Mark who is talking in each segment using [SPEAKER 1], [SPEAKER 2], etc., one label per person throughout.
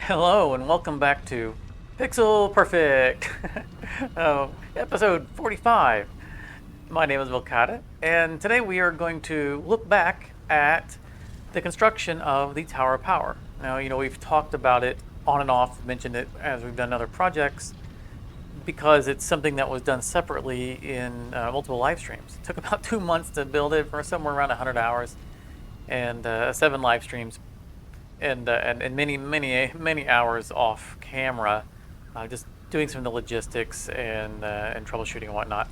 [SPEAKER 1] Hello and welcome back to Pixel Perfect, episode 45. My name is Vilcata, and today we are going to look back at the construction of the Tower of Power. Now, we've talked about it on and off, mentioned it as we've done other projects, because it's something that was done separately in multiple live streams. It took about 2 months to build it, for somewhere around 100 hours, and 7 live streams and many hours off camera, just doing some of the logistics and troubleshooting and whatnot.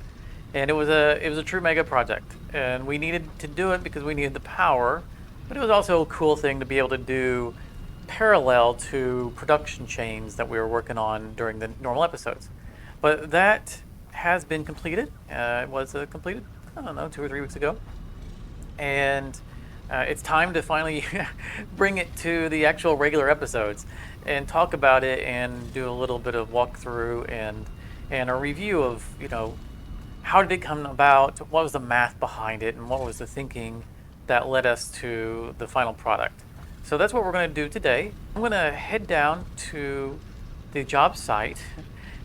[SPEAKER 1] And it was a true mega project, and we needed to do it because we needed the power, but it was also a cool thing to be able to do parallel to production chains that we were working on during the normal episodes. But that has been completed. It was completed, I don't know, 2 or 3 weeks ago, and it's time to finally bring it to the actual regular episodes and talk about it and do a little bit of walkthrough and a review of, how did it come about, what was the math behind it, and what was the thinking that led us to the final product. So that's what we're going to do today. I'm going to head down to the job site.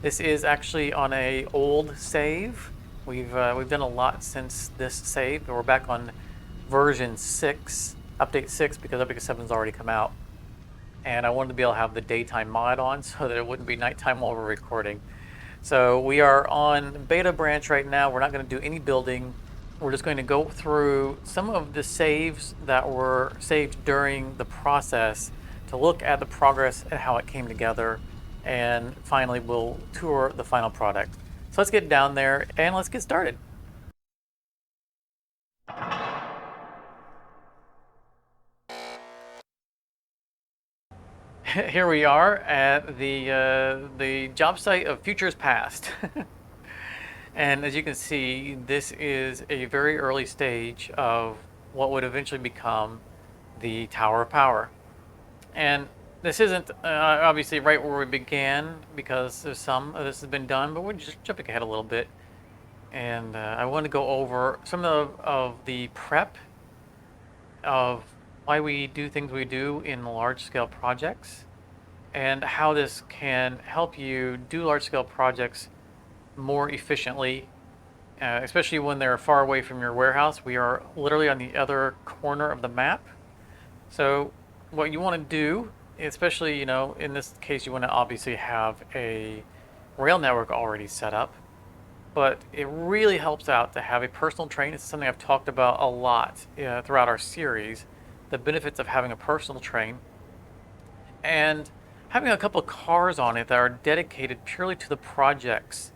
[SPEAKER 1] This is actually on a old save. We've done a lot since this save, but we're back on version 6, update 6, because update 7's already come out. And I wanted to be able to have the daytime mod on so that it wouldn't be nighttime while we're recording. So we are on beta branch right now. We're not going to do any building. We're just going to go through some of the saves that were saved during the process to look at the progress and how it came together. And finally, we'll tour the final product. So let's get down there and let's get started. Here we are at the job site of Futures Past. And as you can see, this is a very early stage of what would eventually become the Tower of Power. And this isn't obviously right where we began, because there's some of this has been done, but we're just jumping ahead a little bit. And I want to go over some of the prep of why we do things we do in large-scale projects, and how this can help you do large-scale projects more efficiently, especially when they're far away from your warehouse. We are literally on the other corner of the map. So what you want to do, especially, in this case, you want to obviously have a rail network already set up, but it really helps out to have a personal train. It's something I've talked about a lot throughout our series, the benefits of having a personal train, and having a couple of cars on it that are dedicated purely to the projects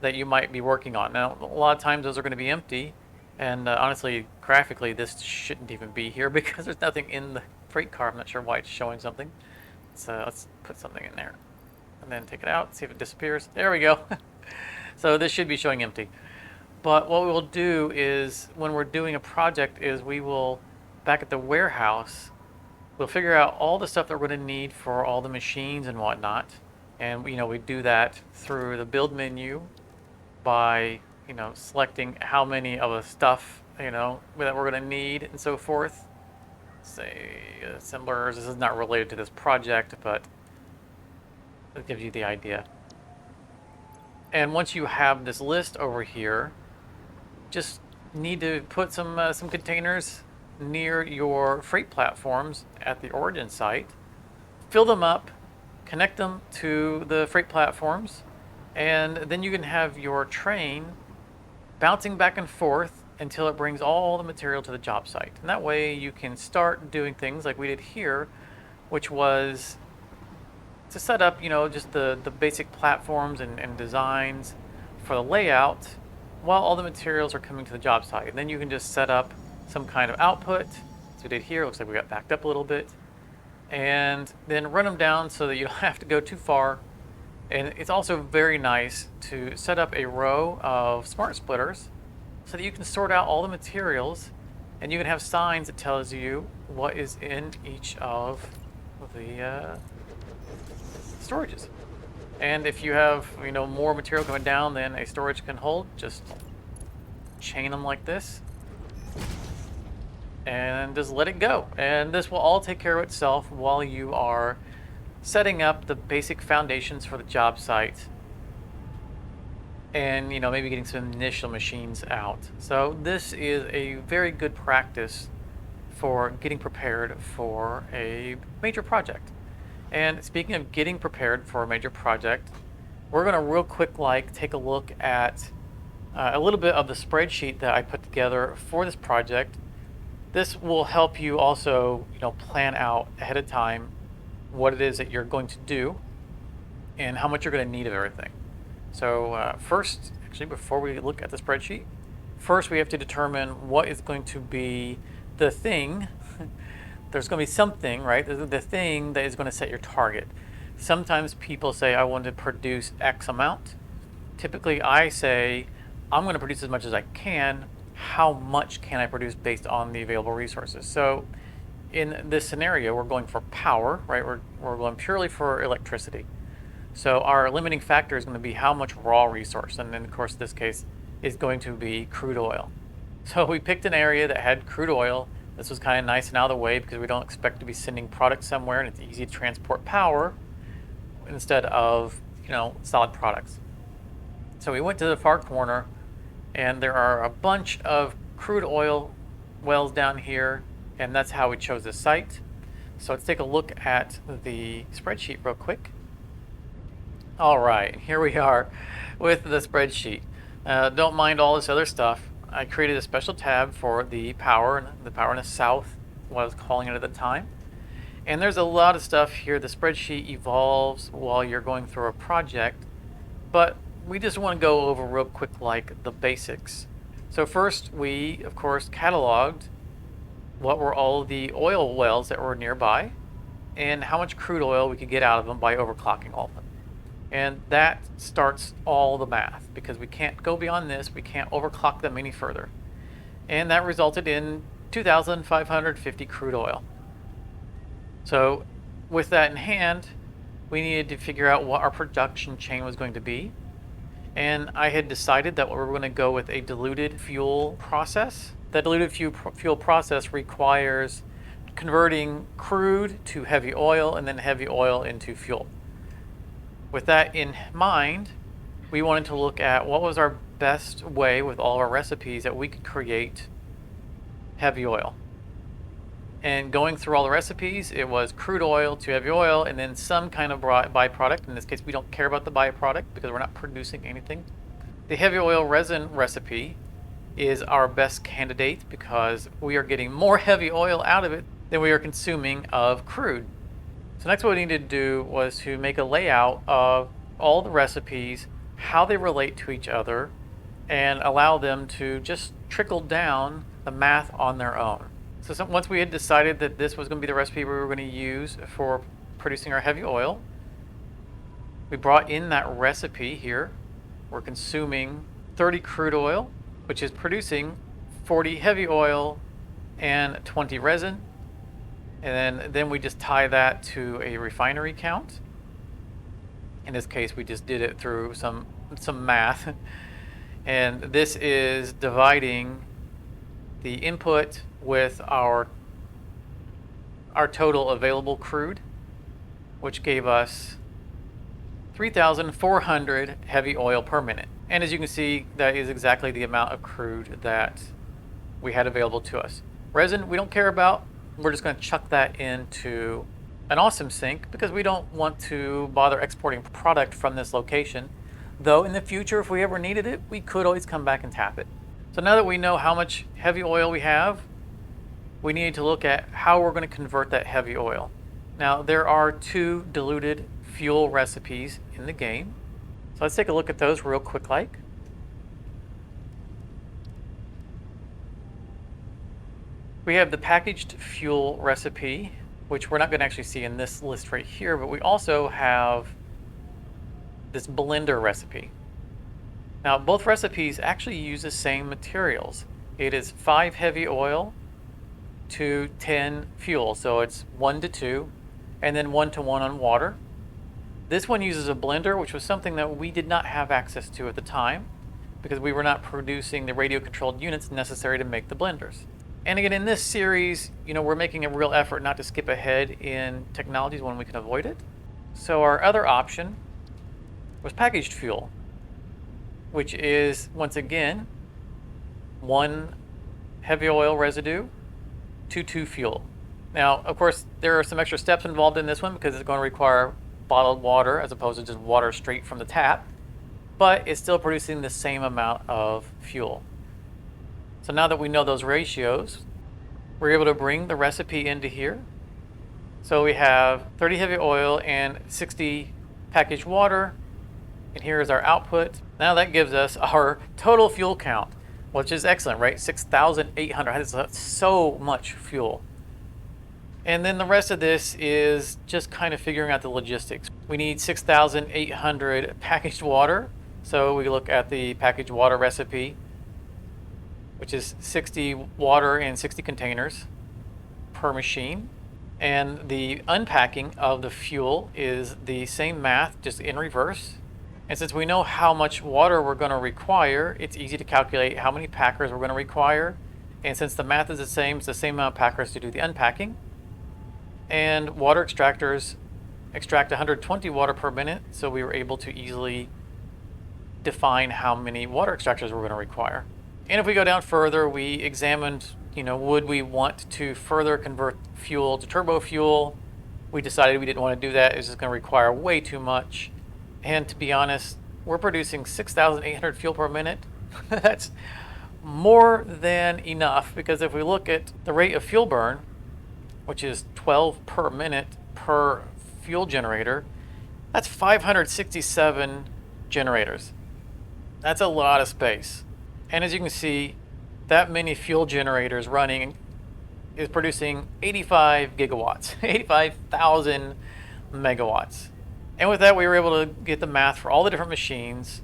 [SPEAKER 1] that you might be working on. Now, a lot of times those are going to be empty, and honestly, graphically, this shouldn't even be here because there's nothing in the freight car. I'm not sure why it's showing something. So let's put something in there, and then take it out, see if it disappears. There we go. So this should be showing empty. But what we will do is, when we're doing a project, is we will, back at the warehouse, we'll figure out all the stuff that we're going to need for all the machines and whatnot. And we do that through the build menu by selecting how many of the stuff that we're going to need and so forth. Say assemblers. This is not related to this project, but it gives you the idea. And once you have this list over here, just need to put some containers near your freight platforms at the origin site, fill them up, connect them to the freight platforms, and then you can have your train bouncing back and forth until it brings all the material to the job site. And that way you can start doing things like we did here, which was to set up, just the basic platforms and designs for the layout while all the materials are coming to the job site. And then you can just set up some kind of output, as we did here. Looks like we got backed up a little bit, and then run them down so that you don't have to go too far. And it's also very nice to set up a row of smart splitters so that you can sort out all the materials, and you can have signs that tells you what is in each of the storages. And if you have more material coming down than a storage can hold, just chain them like this and just let it go. And this will all take care of itself while you are setting up the basic foundations for the job site, and maybe getting some initial machines out. So this is a very good practice for getting prepared for a major project. And speaking of getting prepared for a major project, we're going to real quick take a look at a little bit of the spreadsheet that I put together for this project. This will help you also plan out ahead of time what it is that you're going to do and how much you're going to need of everything. So first, actually, before we look at the spreadsheet, first we have to determine what is going to be the thing. There's going to be something, right? The thing that is going to set your target. Sometimes people say, I want to produce X amount. Typically, I say, I'm going to produce as much as I can. How much can I produce based on the available resources? So in this scenario, we're going for power, right? We're going purely for electricity. So our limiting factor is going to be how much raw resource. And then, of course, this case is going to be crude oil. So we picked an area that had crude oil. This was kind of nice and out of the way because we don't expect to be sending product somewhere, and it's easy to transport power instead of, solid products. So we went to the far corner, and there are a bunch of crude oil wells down here, and that's how we chose this site. So let's take a look at the spreadsheet real quick. All right, here we are with the spreadsheet. Don't mind all this other stuff. I created a special tab for the power in the south, what I was calling it at the time. And there's a lot of stuff here. The spreadsheet evolves while you're going through a project, but we just want to go over real quick the basics. So first, we, of course, cataloged what were all the oil wells that were nearby and how much crude oil we could get out of them by overclocking all of them. And that starts all the math because we can't go beyond this. We can't overclock them any further. And that resulted in 2,550 crude oil. So with that in hand, we needed to figure out what our production chain was going to be. And I had decided that we were going to go with a diluted fuel process. That diluted fuel process requires converting crude to heavy oil and then heavy oil into fuel. With that in mind, we wanted to look at what was our best way with all of our recipes that we could create heavy oil. And going through all the recipes, it was crude oil to heavy oil and then some kind of byproduct. In this case, we don't care about the byproduct because we're not producing anything. The heavy oil resin recipe is our best candidate because we are getting more heavy oil out of it than we are consuming of crude. So next what we needed to do was to make a layout of all the recipes, how they relate to each other, and allow them to just trickle down the math on their own. So once we had decided that this was going to be the recipe we were going to use for producing our heavy oil, we brought in that recipe here. We're consuming 30 crude oil, which is producing 40 heavy oil and 20 resin. And then we just tie that to a refinery count. In this case, we just did it through some math. And this is dividing the input with our total available crude, which gave us 3,400 heavy oil per minute. And as you can see, that is exactly the amount of crude that we had available to us. Resin, we don't care about. We're just going to chuck that into an awesome sink because we don't want to bother exporting product from this location. Though in the future, if we ever needed it, we could always come back and tap it. So now that we know how much heavy oil we have, we need to look at how we're going to convert that heavy oil. Now, there are 2 diluted fuel recipes in the game. So let's take a look at those real quick We have the packaged fuel recipe, which we're not going to actually see in this list right here, but we also have this blender recipe. Now, both recipes actually use the same materials. It is 5 heavy oil to 10 fuel, so it's 1 to 2, and then 1 to 1 on water. This one uses a blender, which was something that we did not have access to at the time because we were not producing the radio-controlled units necessary to make the blenders. And again, in this series, we're making a real effort not to skip ahead in technologies when we can avoid it. So our other option was packaged fuel, which is, once again, 1 heavy oil residue to 2 fuel. Now, of course, there are some extra steps involved in this one because it's going to require bottled water as opposed to just water straight from the tap, but it's still producing the same amount of fuel. So now that we know those ratios, we're able to bring the recipe into here. So we have 30 heavy oil and 60 packaged water, and here is our output. Now that gives us our total fuel count, which is excellent, right? 6,800. That's so much fuel. And then the rest of this is just kind of figuring out the logistics. We need 6,800 packaged water. So we look at the packaged water recipe, which is 60 water in 60 containers per machine. And the unpacking of the fuel is the same math, just in reverse. And since we know how much water we're going to require, it's easy to calculate how many packers we're going to require. And since the math is the same, it's the same amount of packers to do the unpacking. And water extractors extract 120 water per minute, so we were able to easily define how many water extractors we're going to require. And if we go down further, we examined, would we want to further convert fuel to turbo fuel? We decided we didn't want to do that. It's just going to require way too much. And to be honest, we're producing 6,800 fuel per minute. That's more than enough, because if we look at the rate of fuel burn, which is 12 per minute per fuel generator, that's 567 generators. That's a lot of space. And as you can see, that many fuel generators running is producing 85 gigawatts, 85,000 megawatts. And with that, we were able to get the math for all the different machines,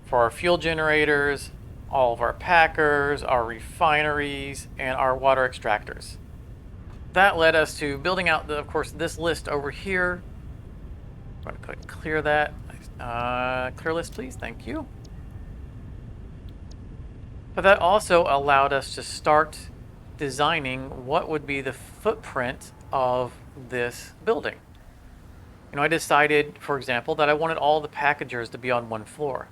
[SPEAKER 1] for our fuel generators, all of our packers, our refineries, and our water extractors. That led us to building out, of course, this list over here. I'm going to go ahead and clear that. Clear list, please. Thank you. But that also allowed us to start designing what would be the footprint of this building. I decided, for example, that I wanted all the packagers to be on one floor.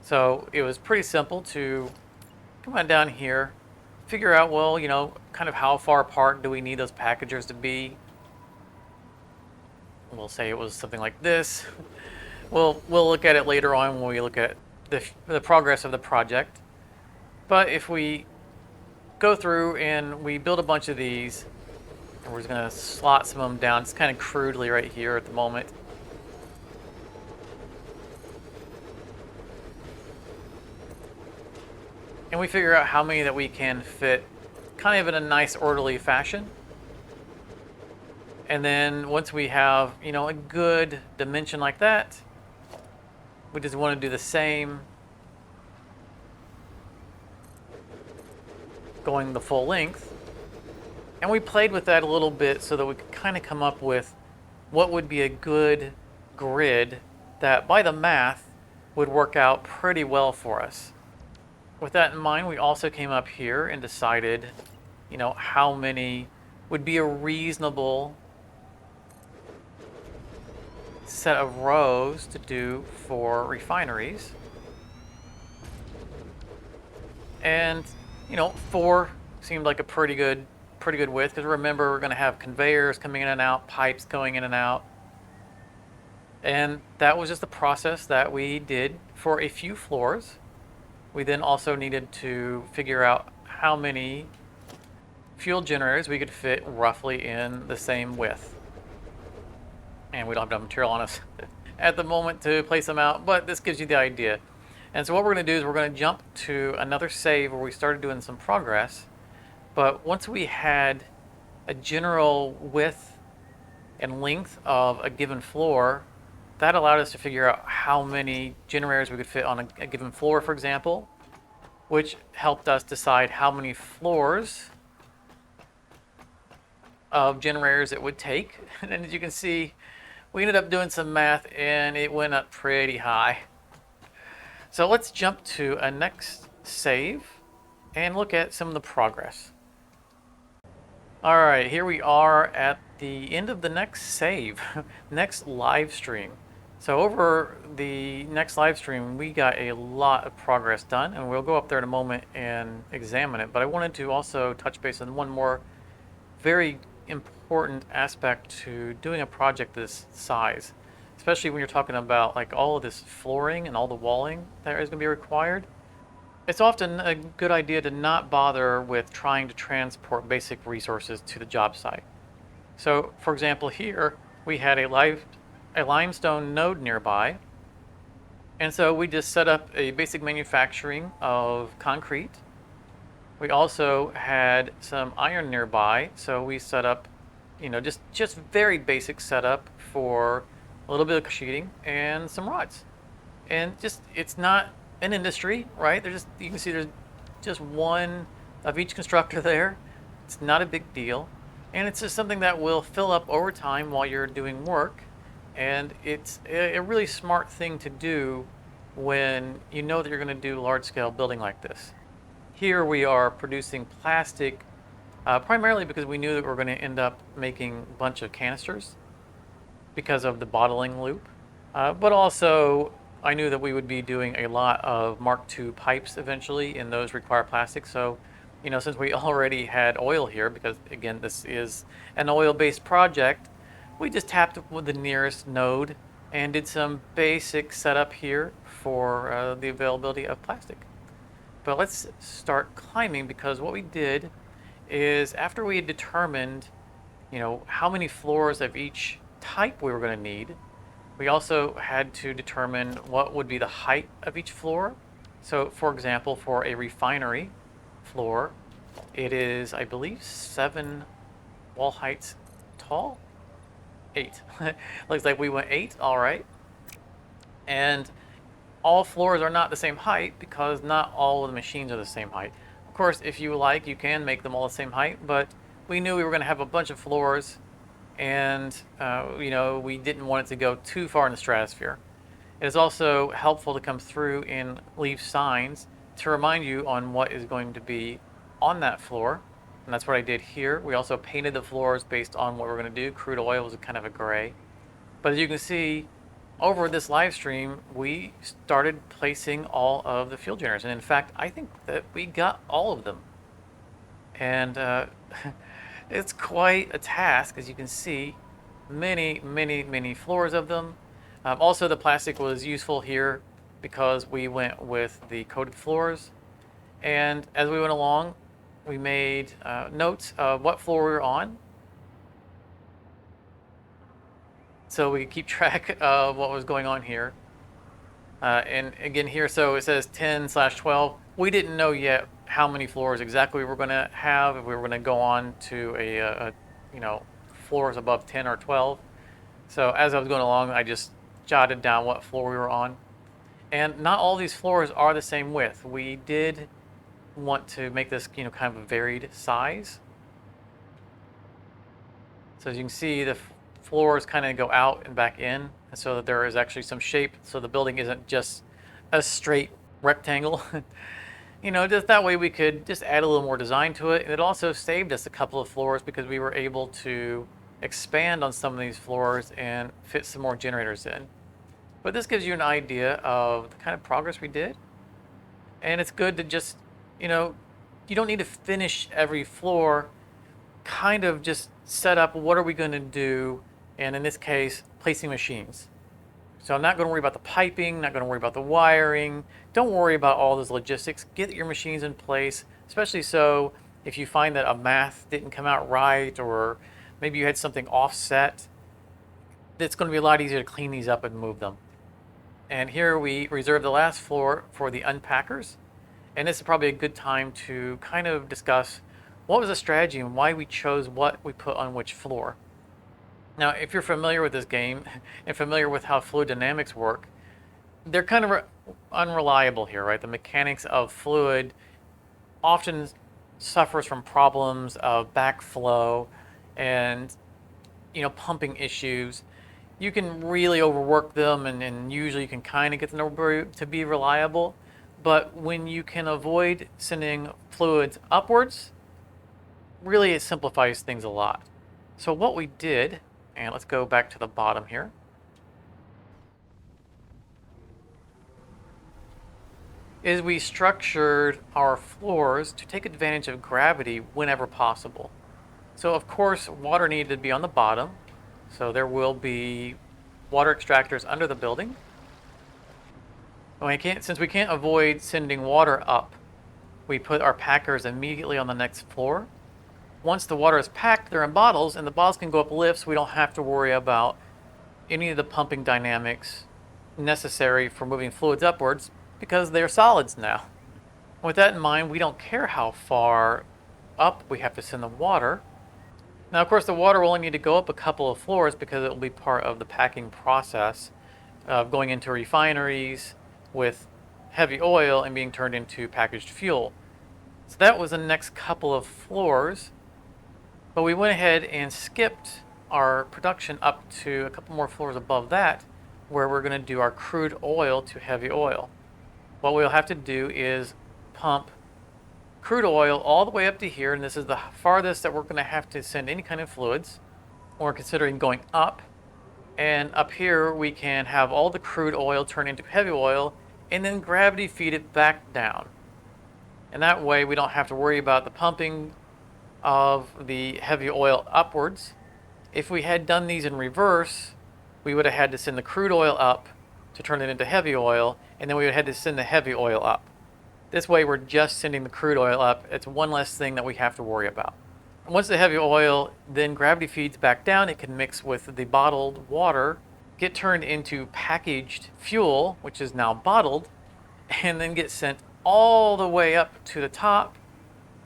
[SPEAKER 1] So it was pretty simple to come on down here, figure out, well, kind of how far apart do we need those packagers to be. We'll say it was something like this. We'll look at it later on when we look at the progress of the project. But if we go through and we build a bunch of these, and we're just going to slot some of them down, it's kind of crudely right here at the moment. And we figure out how many that we can fit kind of in a nice orderly fashion. And then once we have, a good dimension like that, we just want to do the same, going the full length. And we played with that a little bit so that we could kind of come up with what would be a good grid that, by the math, would work out pretty well for us. With that in mind, we also came up here and decided, how many would be a reasonable set of rows to do for refineries. And, 4 seemed like a pretty good width, because remember, we're going to have conveyors coming in and out, pipes going in and out. And that was just the process that we did for a few floors. We then also needed to figure out how many fuel generators we could fit roughly in the same width. And we don't have enough material on us at the moment to place them out, but this gives you the idea. And so what we're going to do is we're going to jump to another save where we started doing some progress. But once we had a general width and length of a given floor, that allowed us to figure out how many generators we could fit on a given floor, for example, which helped us decide how many floors of generators it would take. And as you can see, we ended up doing some math and it went up pretty high. So let's jump to a next save and look at some of the progress. All right, here we are at the end of the next save, next live stream. So over the next live stream, we got a lot of progress done, and we'll go up there in a moment and examine it. But I wanted to also touch base on one more very important aspect to doing a project this size, especially when you're talking about like all of this flooring and all the walling that is going to be required. It's often a good idea to not bother with trying to transport basic resources to the job site. So, for example, here we had a limestone node nearby, and so we just set up a basic manufacturing of concrete. We also had some iron nearby, so we set up, just very basic setup for a little bit of sheeting and some rods. And just, it's not an industry, right? You can see there's just one of each constructor there. It's not a big deal. And it's just something that will fill up over time while you're doing work. And it's a really smart thing to do when you know that you're going to do large scale building like this. Here we are producing plastic, primarily because we knew that we were going to end up making a bunch of canisters because of the bottling loop. But also, I knew that we would be doing a lot of Mark II pipes eventually, and those require plastic. So, since we already had oil here, because again, this is an oil-based project, we just tapped with the nearest node and did some basic setup here for the availability of plastic. But let's start climbing, because what we did is after we had determined, how many floors of each type we were going to need, we also had to determine what would be the height of each floor. So, for example, for a refinery floor, it is, I believe, 7 wall heights tall. 8. Looks like we went 8. All right. And all floors are not the same height because not all of the machines are the same height. Of course, if you like, you can make them all the same height, but we knew we were going to have a bunch of floors, and we didn't want it to go too far in the stratosphere. It is also helpful to come through and leave signs to remind you on what is going to be on that floor, and that's what I did here. We also painted the floors based on what we're going to do. Crude oil was kind of a gray. But as you can see, over this live stream, we started placing all of the fuel generators. And in fact, I think that we got all of them. And it's quite a task, as you can see, many, many, many floors of them. Also, the plastic was useful here because we went with the coated floors. And as we went along, we made notes of what floor we were on, so we could keep track of what was going on here. And again here, so it says 10/12. We didn't know yet how many floors exactly we were going to have, if we were going to go on to a floors above 10 or 12. So as I was going along, I just jotted down what floor we were on. And not all these floors are the same width. We did want to make this kind of a varied size. So as you can see, the floors kind of go out and back in, and so that there is actually some shape, so the building isn't just a straight rectangle. Just that way we could just add a little more design to it. And it also saved us a couple of floors because we were able to expand on some of these floors and fit some more generators in. But this gives you an idea of the kind of progress we did. And it's good to just, you don't need to finish every floor. Kind of just set up what are we going to do, and in this case, placing machines. So I'm not going to worry about the piping, not going to worry about the wiring. Don't worry about all those logistics. Get your machines in place, especially so if you find that a math didn't come out right, or maybe you had something offset, it's going to be a lot easier to clean these up and move them. And here we reserve the last floor for the unpackers. And this is probably a good time to kind of discuss what was the strategy and why we chose what we put on which floor. Now, if you're familiar with this game and familiar with how fluid dynamics work, they're kind of unreliable here, right? The mechanics of fluid often suffers from problems of backflow and pumping issues. You can really overwork them, and usually you can kind of get them to be reliable. But when you can avoid sending fluids upwards, really it simplifies things a lot. So what we did, and let's go back to the bottom here, is we structured our floors to take advantage of gravity whenever possible. So of course, water needed to be on the bottom, so there will be water extractors under the building. Since we can't avoid sending water up, we put our packers immediately on the next floor. Once the water is packed, they're in bottles, and the bottles can go up lifts. We don't have to worry about any of the pumping dynamics necessary for moving fluids upwards because they're solids now. With that in mind, we don't care how far up we have to send the water. Now, of course, the water will only need to go up a couple of floors because it will be part of the packing process of going into refineries with heavy oil and being turned into packaged fuel. So that was the next couple of floors, but we went ahead and skipped our production up to a couple more floors above that, where we're going to do our crude oil to heavy oil. What we'll have to do is pump crude oil all the way up to here, and this is the farthest that we're going to have to send any kind of fluids. We're considering going up, and up here we can have all the crude oil turn into heavy oil and then gravity feed it back down. And that way we don't have to worry about the pumping of the heavy oil upwards. If we had done these in reverse, we would have had to send the crude oil up to turn it into heavy oil, and then we would have had to send the heavy oil up. This way we're just sending the crude oil up. It's one less thing that we have to worry about. Once the heavy oil then gravity feeds back down, it can mix with the bottled water, get turned into packaged fuel, which is now bottled, and then get sent all the way up to the top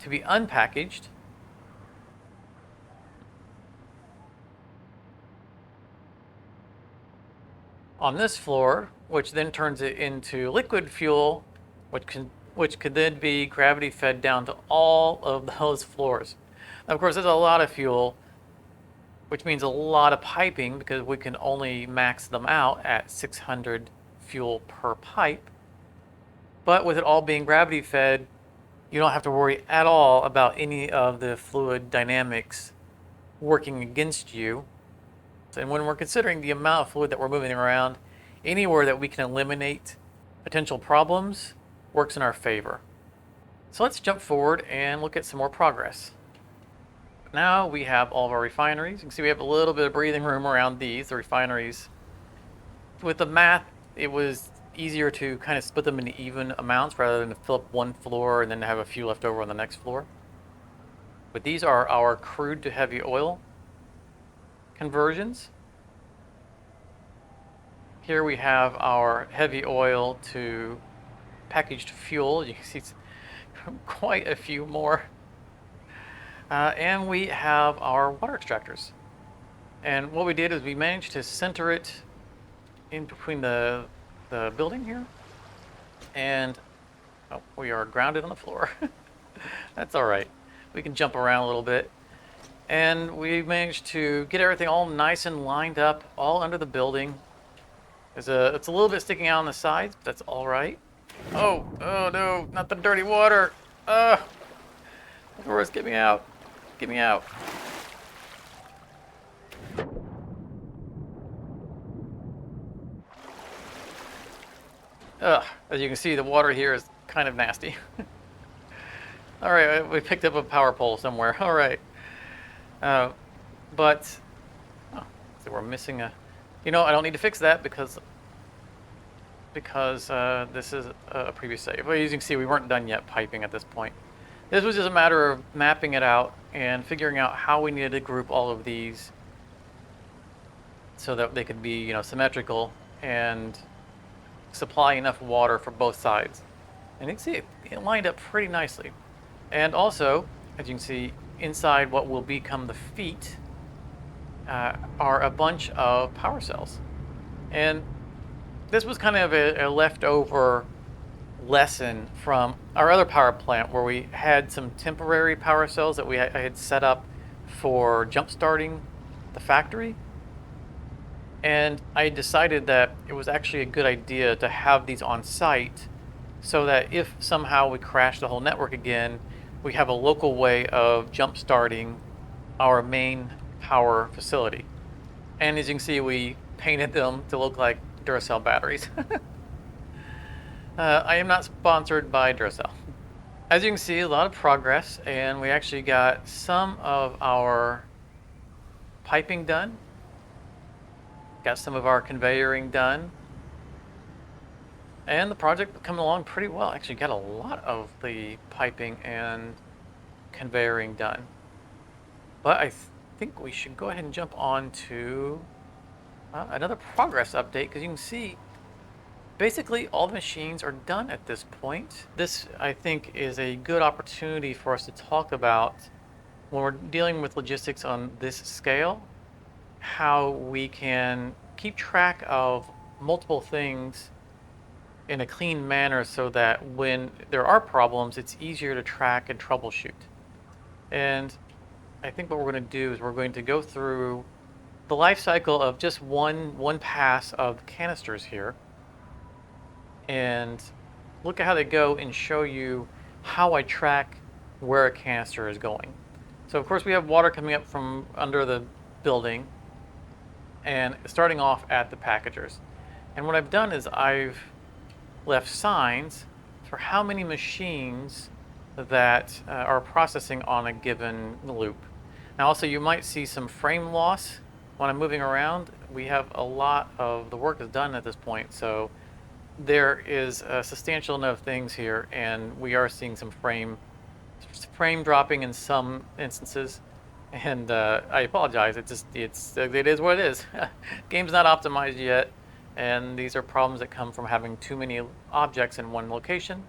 [SPEAKER 1] to be unpackaged. On this floor, which then turns it into liquid fuel, which could then be gravity fed down to all of those floors. Now, of course, there's a lot of fuel, which means a lot of piping because we can only max them out at 600 fuel per pipe. But with it all being gravity fed, you don't have to worry at all about any of the fluid dynamics working against you. And when we're considering the amount of fluid that we're moving around, anywhere that we can eliminate potential problems works in our favor. So let's jump forward and look at some more progress. Now we have all of our refineries. You can see we have a little bit of breathing room around these, the refineries. With the math, it was easier to kind of split them into even amounts rather than to fill up one floor and then have a few left over on the next floor. But these are our crude to heavy oil conversions. Here we have our heavy oil to packaged fuel. You can see it's quite a few more. And we have our water extractors. And what we did is we managed to center it in between the building here. And we are grounded on the floor. That's all right. We can jump around a little bit. And we managed to get everything all nice and lined up, all under the building. It's a little bit sticking out on the sides, but that's all right. Oh no, not the dirty water. Doris, get me out. Get me out. As you can see, the water here is kind of nasty. All right, we picked up a power pole somewhere. All right. So we're missing a... I don't need to fix that because this is a previous save. Well, as you can see, we weren't done yet piping at this point. This was just a matter of mapping it out and figuring out how we needed to group all of these so that they could be, symmetrical and supply enough water for both sides. And you can see it lined up pretty nicely. And also, as you can see, inside what will become the feet are a bunch of power cells. And this was kind of a leftover lesson from our other power plant where we had some temporary power cells that I had set up for jump starting the factory. And I decided that it was actually a good idea to have these on site so that if somehow we crash the whole network again, we have a local way of jump starting our main power facility. And as you can see, we painted them to look like Duracell batteries. I am not sponsored by Duracell. As you can see, a lot of progress, and we actually got some of our piping done. Got some of our conveyoring done. And the project coming along pretty well. Actually got a lot of the piping and conveyoring done. But I think we should go ahead and jump on to another progress update, because you can see basically all the machines are done at this point. This, I think, is a good opportunity for us to talk about, when we're dealing with logistics on this scale, how we can keep track of multiple things in a clean manner so that when there are problems, it's easier to track and troubleshoot. And I think what we're going to do is we're going to go through the life cycle of just one pass of canisters here and look at how they go and show you how I track where a canister is going. So of course we have water coming up from under the building and starting off at the packagers. And what I've done is I've left signs for how many machines that are processing on a given loop. Now also you might see some frame loss when I'm moving around. We have a lot of the work is done at this point, so there is a substantial amount of things here, and we are seeing some frame dropping in some instances. And I apologize. It is what it is. Game's not optimized yet, and these are problems that come from having too many objects in one location.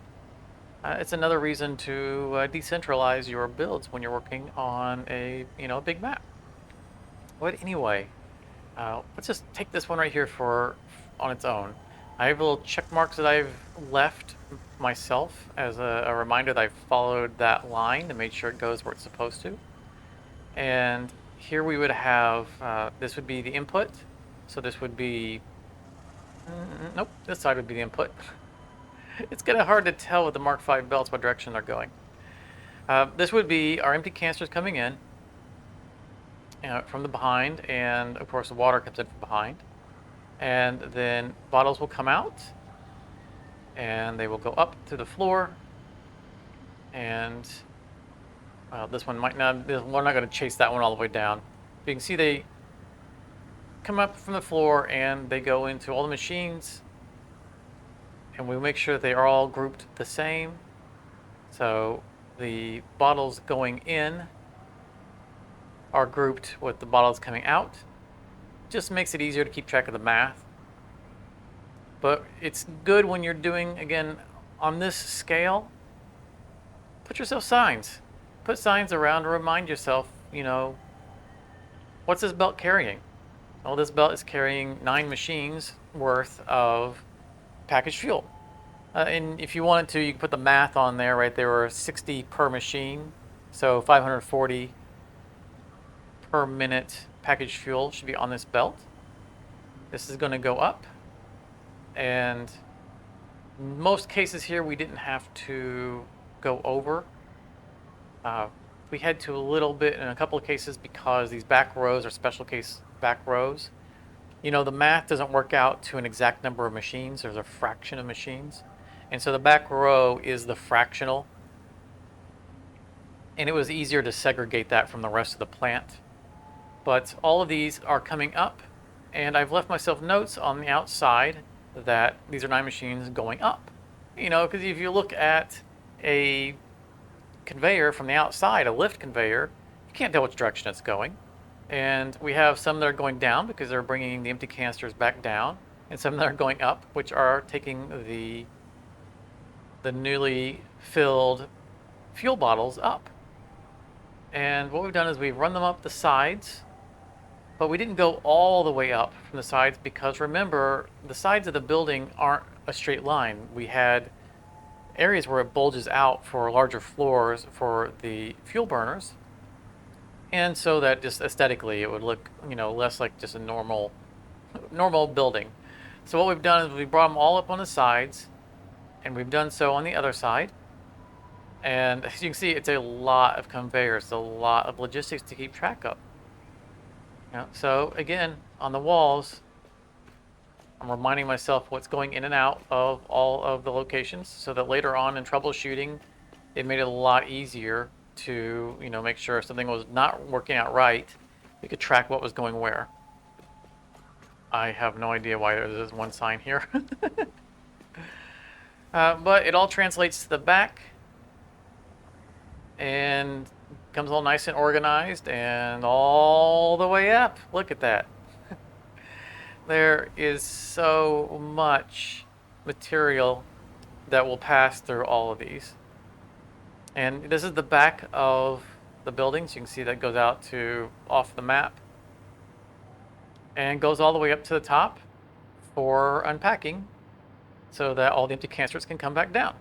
[SPEAKER 1] It's another reason to decentralize your builds when you're working on a big map. But anyway, let's just take this one right here on its own. I have little check marks that I've left myself as a reminder that I've followed that line and made sure it goes where it's supposed to. And here we would have, this would be the input. So this would be, nope, this side would be the input. It's kind of hard to tell with the Mark V belts what direction they're going. This would be our empty canisters coming in from the behind, and of course the water comes in from behind. And then bottles will come out, and they will go up to the floor. And this one might not, we're not going to chase that one all the way down. But you can see they come up from the floor and they go into all the machines, and we make sure they are all grouped the same. So the bottles going in are grouped with the bottles coming out. Just makes it easier to keep track of the math. But it's good when you're doing, again, on this scale, put yourself signs. Put signs around to remind yourself, what's this belt carrying? Well, this belt is carrying 9 machines worth of packaged fuel. And if you wanted to, you can put the math on there, right? There were 60 per machine, so 540 per minute packaged fuel should be on this belt. This is going to go up, and in most cases here we didn't have to go over. We had to a little bit in a couple of cases because these back rows are special case back rows. The math doesn't work out to an exact number of machines. There's a fraction of machines, and so the back row is the fractional, and it was easier to segregate that from the rest of the plant. But all of these are coming up, and I've left myself notes on the outside that these are 9 machines going up. Because if you look at a conveyor from the outside, a lift conveyor, you can't tell which direction it's going. And we have some that are going down because they're bringing the empty canisters back down, and some that are going up, which are taking the newly filled fuel bottles up. And what we've done is we've run them up the sides, but we didn't go all the way up from the sides because, remember, the sides of the building aren't a straight line. We had areas where it bulges out for larger floors for the fuel burners, and so that just aesthetically it would look, less like just a normal building. So what we've done is we brought them all up on the sides, and we've done so on the other side. And as you can see, it's a lot of conveyors, a lot of logistics to keep track of. So again, on the walls, I'm reminding myself what's going in and out of all of the locations so that later on in troubleshooting, it made it a lot easier to, make sure if something was not working out right, we could track what was going where. I have no idea why there's one sign here. But it all translates to the back and comes all nice and organized and all the way up. Look at that. There is so much material that will pass through all of these. And this is the back of the building, so you can see that goes out to off the map and goes all the way up to the top for unpacking so that all the empty canisters can come back down.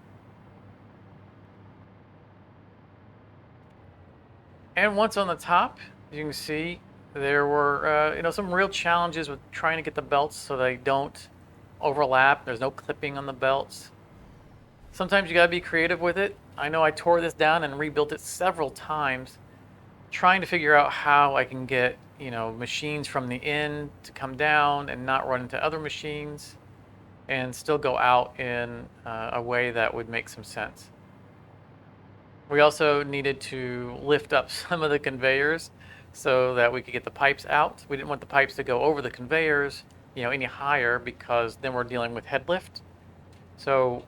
[SPEAKER 1] And once on the top, you can see there were some real challenges with trying to get the belts so they don't overlap. There's no clipping on the belts. Sometimes you gotta be creative with it. I know I tore this down and rebuilt it several times, trying to figure out how I can get machines from the end to come down and not run into other machines and still go out in a way that would make some sense. We also needed to lift up some of the conveyors so that we could get the pipes out. We didn't want the pipes to go over the conveyors, any higher, because then we're dealing with head lift. So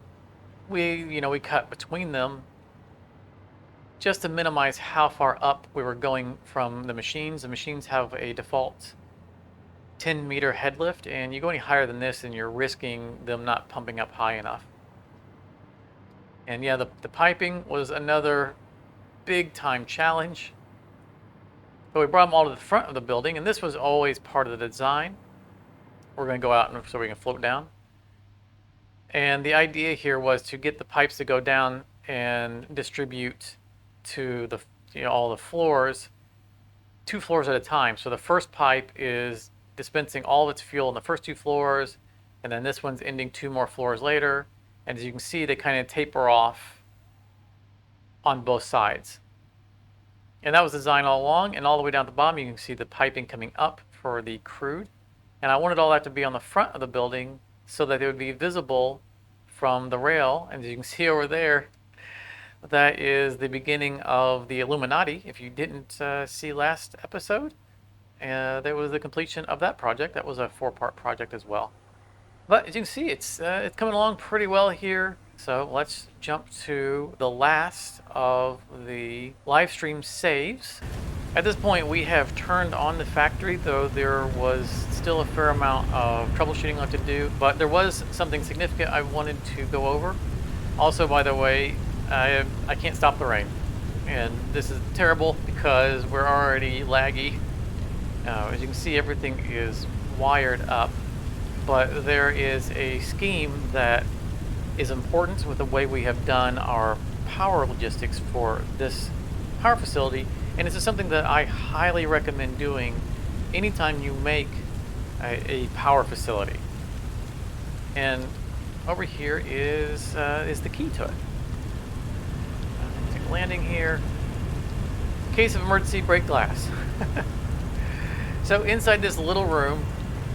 [SPEAKER 1] we cut between them just to minimize how far up we were going from the machines. The machines have a default 10-meter head lift, and you go any higher than this and you're risking them not pumping up high enough. And yeah, the piping was another big time challenge. But we brought them all to the front of the building, and this was always part of the design. We're going to go out so we can float down. And the idea here was to get the pipes to go down and distribute to all the floors, 2 floors at a time. So the first pipe is dispensing all of its fuel in the first 2 floors, and then this one's ending 2 more floors later. And as you can see, they kind of taper off on both sides. And that was designed all along, and all the way down at the bottom, you can see the piping coming up for the crude. And I wanted all that to be on the front of the building so that they would be visible from the rail. And as you can see over there, that is the beginning of the Illuminati. If you didn't see last episode, there was the completion of that project. That was a 4-part project as well. But as you can see, it's coming along pretty well here. So let's jump to the last of the live stream saves. At this point, we have turned on the factory, though there was still a fair amount of troubleshooting left to do. But there was something significant I wanted to go over. Also, by the way, I can't stop the rain. And this is terrible because we're already laggy. As you can see, everything is wired up. But there is a scheme that is important with the way we have done our power logistics for this power facility, and this is something that I highly recommend doing anytime you make a power facility. And over here is the key to it. Take a landing here. In case of emergency, break glass. So inside this little room,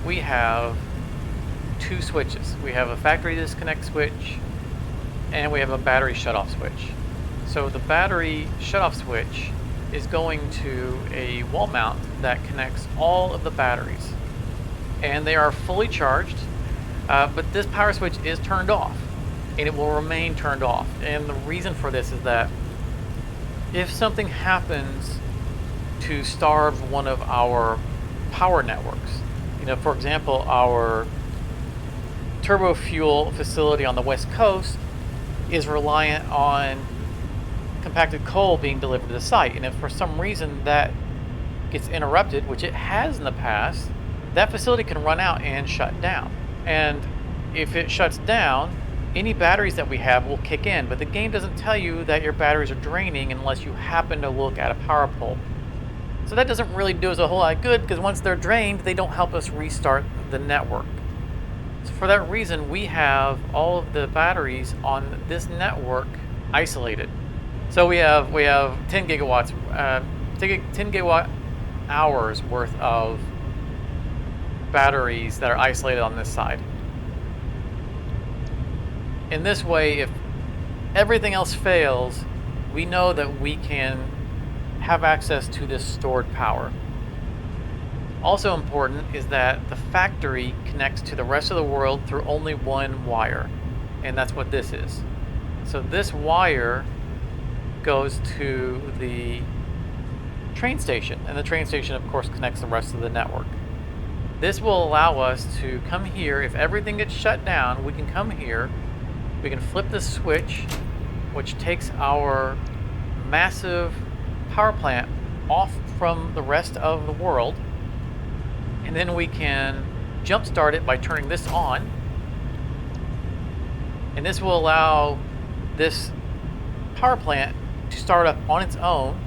[SPEAKER 1] we have 2 switches. We have a factory disconnect switch and we have a battery shutoff switch. So the battery shutoff switch is going to a wall mount that connects all of the batteries, and they are fully charged, but this power switch is turned off and it will remain turned off. And the reason for this is that if something happens to starve one of our power networks, for example, our turbo fuel facility on the West Coast is reliant on compacted coal being delivered to the site. And if for some reason that gets interrupted, which it has in the past, that facility can run out and shut down. And if it shuts down, any batteries that we have will kick in, but the game doesn't tell you that your batteries are draining unless you happen to look at a power pole. So that doesn't really do us a whole lot of good, because once they're drained, they don't help us restart the network. So for that reason, we have all of the batteries on this network isolated. So we have 10 gigawatts, 10 gigawatt hours worth of batteries that are isolated on this side. In this way, if everything else fails, we know that we can have access to this stored power. Also important is that the factory connects to the rest of the world through only one wire, and that's what this is. So this wire goes to the train station, and the train station of course connects the rest of the network. This will allow us to come here. If everything gets shut down, we can come here, we can flip the switch, which takes our massive power plant off from the rest of the world, and then we can jumpstart it by turning this on, and this will allow this power plant to start up on its own,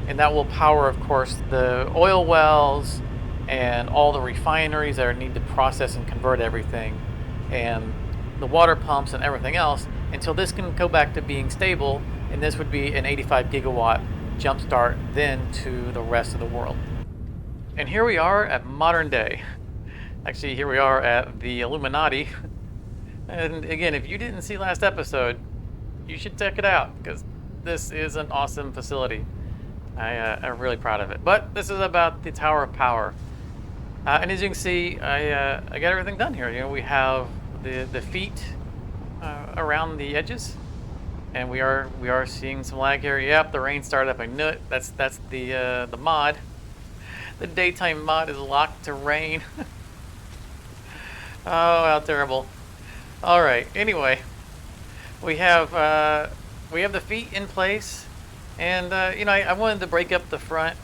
[SPEAKER 1] and that will power, of course, the oil wells and all the refineries that need to process and convert everything, and the water pumps and everything else, until this can go back to being stable, and this would be an 85 gigawatt jumpstart then to the rest of the world. And here we are at modern day. Actually, here we are at the Illuminati. And again, if you didn't see last episode, you should check it out, because this is an awesome facility. I'm really proud of it. But this is about the Tower of Power. And as you can see, I got everything done here. You know, we have the feet around the edges, and we are seeing some lag here. Yep, the rain started up. I knew it. That's the mod. The daytime mod is locked to rain. Oh, how terrible. All right. Anyway, we have the feet in place, and you know, I wanted to break up the front.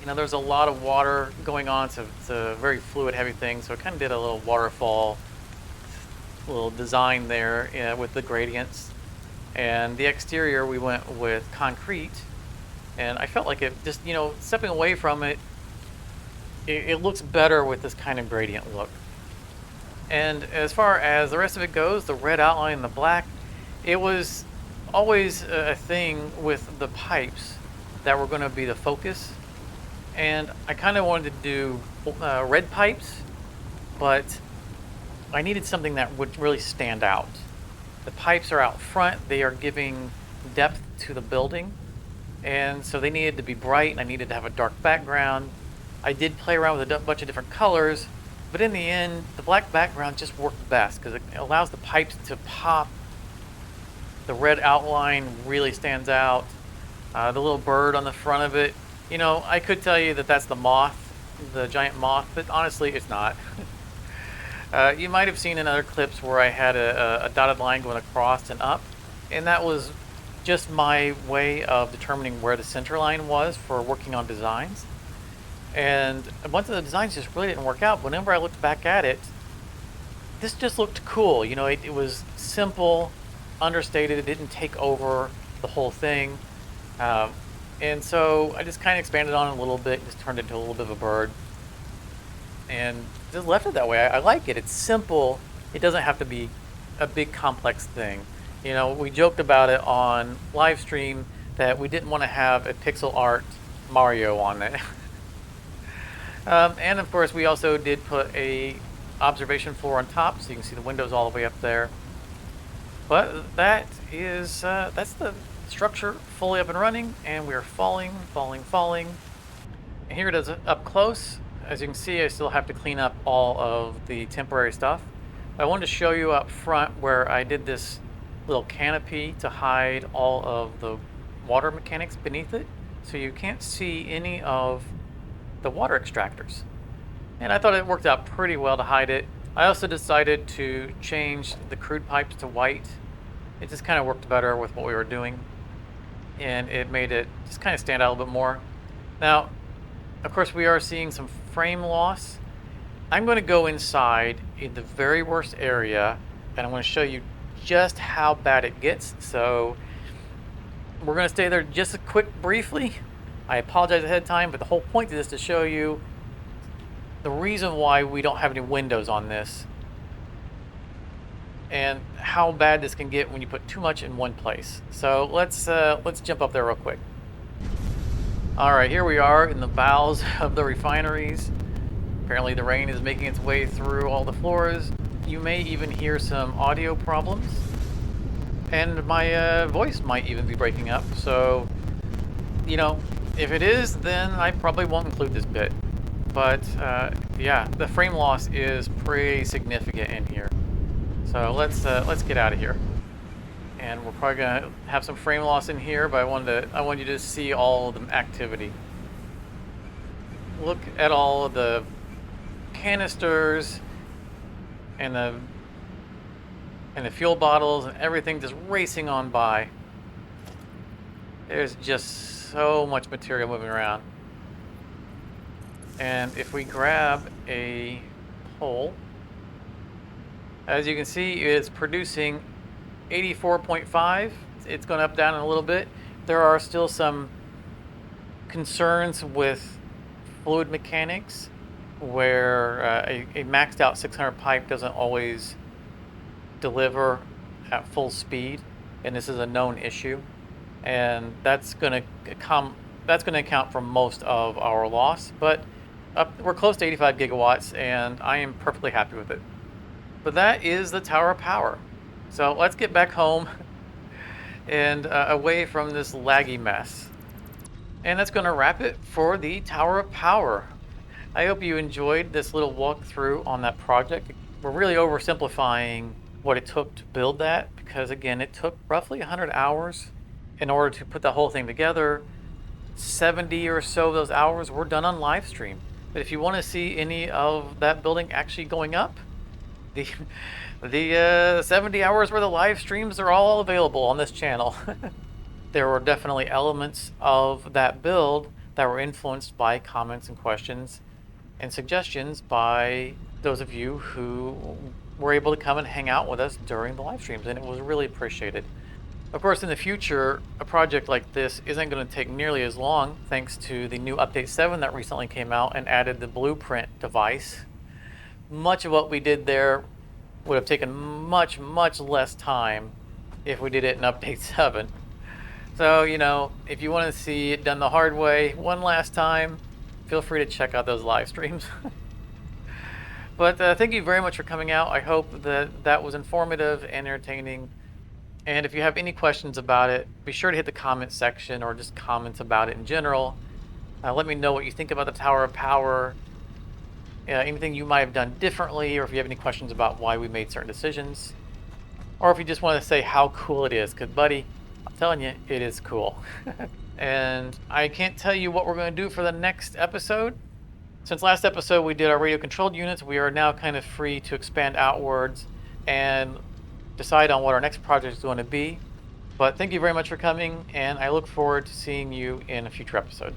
[SPEAKER 1] You know, there's a lot of water going on, so it's a very fluid, heavy thing. So I kind of did a little waterfall, little design there with the gradients. And the exterior, we went with concrete, and I felt like it just, you know, stepping away from it, it looks better with this kind of gradient look. And as far as the rest of it goes, the red outline and the black, it was always a thing with the pipes that were going to be the focus. And I kind of wanted to do red pipes, but I needed something that would really stand out. The pipes are out front, they are giving depth to the building, and so they needed to be bright, and I needed to have a dark background. I did play around with a bunch of different colors, but in the end, the black background just worked best because it allows the pipes to pop. The red outline really stands out. The little bird on the front of it, you know, I could tell you that that's the moth, the giant moth, but honestly, it's not. You might have seen in other clips where I had a dotted line going across and up, and that was just my way of determining where the center line was for working on designs. And a bunch of the designs just really didn't work out. Whenever I looked back at it, this just looked cool. You know, it was simple, understated, it didn't take over the whole thing. And so I just kind of expanded on it a little bit, just turned it into a little bit of a bird, and just left it that way. I like it. It's simple. It doesn't have to be a big complex thing. You know, we joked about it on live stream that we didn't want to have a pixel art Mario on it. And of course, we also did put a observation floor on top, so you can see the windows all the way up there. But that is that's the structure fully up and running, and we are falling. And here it is up close. As you can see, I still have to clean up all of the temporary stuff. I wanted to show you up front where I did this little canopy to hide all of the water mechanics beneath it, so you can't see any of the water extractors. And I thought it worked out pretty well to hide it. I also decided to change the crude pipes to white. It just kind of worked better with what we were doing, and it made it just kind of stand out a little bit more. Now, of course, we are seeing some frame loss. I'm going to go inside in the very worst area, and I'm going to show you just how bad it gets. So we're going to stay there just a quick briefly. I apologize ahead of time, but the whole point of this is to show you the reason why we don't have any windows on this and how bad this can get when you put too much in one place. So let's jump up there real quick. All right, here we are in the bowels of the refineries. Apparently the rain is making its way through all the floors. You may even hear some audio problems. And my voice might even be breaking up. So, you know, if it is, then I probably won't include this bit. But yeah, the frame loss is pretty significant in here. So let's get out of here. And we're probably gonna have some frame loss in here, but I want you to see all of the activity. Look at all of the canisters and the fuel bottles and everything just racing on by. There's just so much material moving around. And if we grab a pole, as you can see, it's producing 84.5. It's going up down a little bit. There are still some concerns with fluid mechanics where a maxed out 600 pipe doesn't always deliver at full speed, and this is a known issue, and that's going to account for most of our loss. But we're close to 85 gigawatts, and I am perfectly happy with it. But that is the Tower of Power. So let's get back home and away from this laggy mess. And that's going to wrap it for the Tower of Power. I hope you enjoyed this little walkthrough on that project. We're really oversimplifying what it took to build that, because again, it took roughly 100 hours in order to put the whole thing together. 70 or so of those hours were done on live stream. But if you want to see any of that building actually going up, the 70 hours worth of live streams are all available on this channel. There were definitely elements of that build that were influenced by comments and questions and suggestions by those of you who were able to come and hang out with us during the live streams, and it was really appreciated. Of course, in the future, a project like this isn't going to take nearly as long, thanks to the new Update 7 that recently came out and added the blueprint device. Much of what we did there would have taken much, much less time if we did it in Update 7. So, you know, if you want to see it done the hard way one last time, feel free to check out those live streams. But thank you very much for coming out. I hope that that was informative and entertaining. And if you have any questions about it, be sure to hit the comment section or just comments about it in general. Let me know what you think about the Tower of Power, anything you might have done differently, or if you have any questions about why we made certain decisions. Or if you just want to say how cool it is, because buddy, I'm telling you, it is cool. And I can't tell you what we're going to do for the next episode. Since last episode we did our radio controlled units, we are now kind of free to expand outwards and decide on what our next project is going to be. But thank you very much for coming, and I look forward to seeing you in a future episode.